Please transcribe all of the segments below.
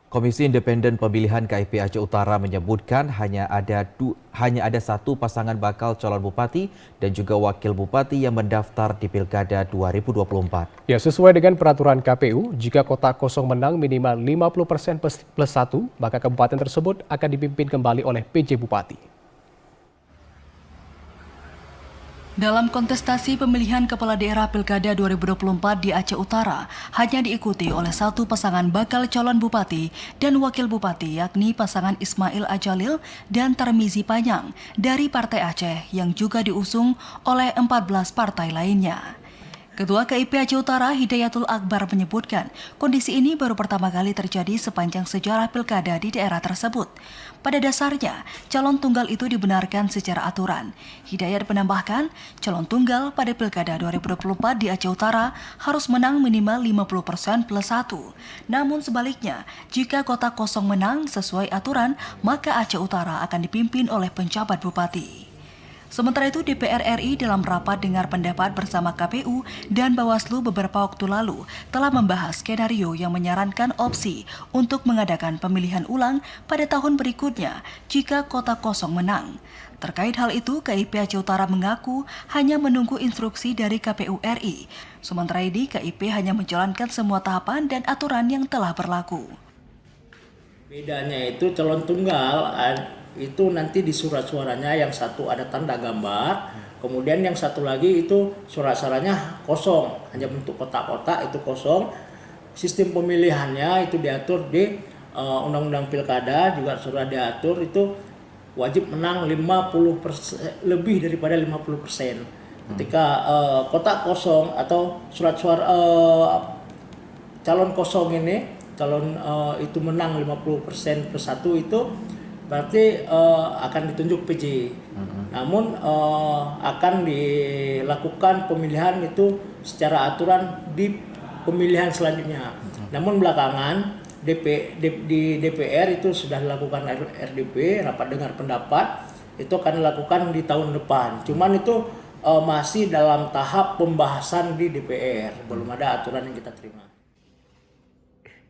Komisi Independen Pemilihan KIP Aceh Utara menyebutkan hanya ada satu pasangan bakal calon bupati dan juga wakil bupati yang mendaftar di Pilkada 2024. Ya, sesuai dengan peraturan KPU, jika kotak kosong menang minimal 50% plus 1, maka kabupaten tersebut akan dipimpin kembali oleh PJ Bupati. Dalam kontestasi pemilihan kepala daerah Pilkada 2024 di Aceh Utara, hanya diikuti oleh satu pasangan bakal calon bupati dan wakil bupati, yakni pasangan Ismail Ajalil dan Tarmizi Panyang dari Partai Aceh yang juga diusung oleh 14 partai lainnya. Ketua KIP Aceh Utara Hidayatul Akbar menyebutkan kondisi ini baru pertama kali terjadi sepanjang sejarah pilkada di daerah tersebut. Pada dasarnya, calon tunggal itu dibenarkan secara aturan. Hidayat menambahkan, calon tunggal pada pilkada 2024 di Aceh Utara harus menang minimal 50% plus 1. Namun sebaliknya, jika kotak kosong menang sesuai aturan, maka Aceh Utara akan dipimpin oleh penjabat bupati. Sementara itu, DPR RI dalam rapat dengar pendapat bersama KPU dan Bawaslu beberapa waktu lalu telah membahas skenario yang menyarankan opsi untuk mengadakan pemilihan ulang pada tahun berikutnya jika kotak kosong menang. Terkait hal itu, KIP Aceh Utara mengaku hanya menunggu instruksi dari KPU RI. Sementara ini, KIP hanya menjalankan semua tahapan dan aturan yang telah berlaku. Bedanya itu calon tunggal itu nanti di surat suaranya yang satu ada tanda gambar, kemudian yang satu lagi itu surat suaranya kosong, hanya bentuk kotak-kotak itu kosong. Sistem pemilihannya itu diatur di Undang-Undang Pilkada, juga sudah diatur itu wajib menang 50%, lebih daripada 50%. Ketika kotak kosong atau surat suara calon kosong ini, calon itu menang 50% plus 1 itu berarti akan ditunjuk PJ. Namun akan dilakukan pemilihan itu secara aturan di pemilihan selanjutnya. Namun belakangan di DPR itu sudah dilakukan RDP, rapat dengar pendapat, itu akan dilakukan di tahun depan. Cuman itu masih dalam tahap pembahasan di DPR, belum ada aturan yang kita terima.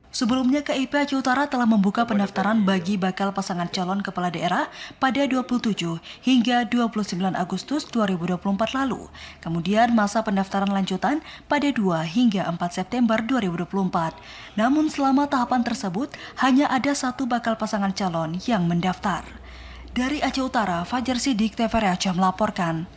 Sebelumnya, KIP Aceh Utara telah membuka pendaftaran bagi bakal pasangan calon kepala daerah pada 27 hingga 29 Agustus 2024 lalu. Kemudian masa pendaftaran lanjutan pada 2 hingga 4 September 2024. Namun selama tahapan tersebut, hanya ada satu bakal pasangan calon yang mendaftar. Dari Aceh Utara, Fajar Sidik, TVRI Aceh melaporkan.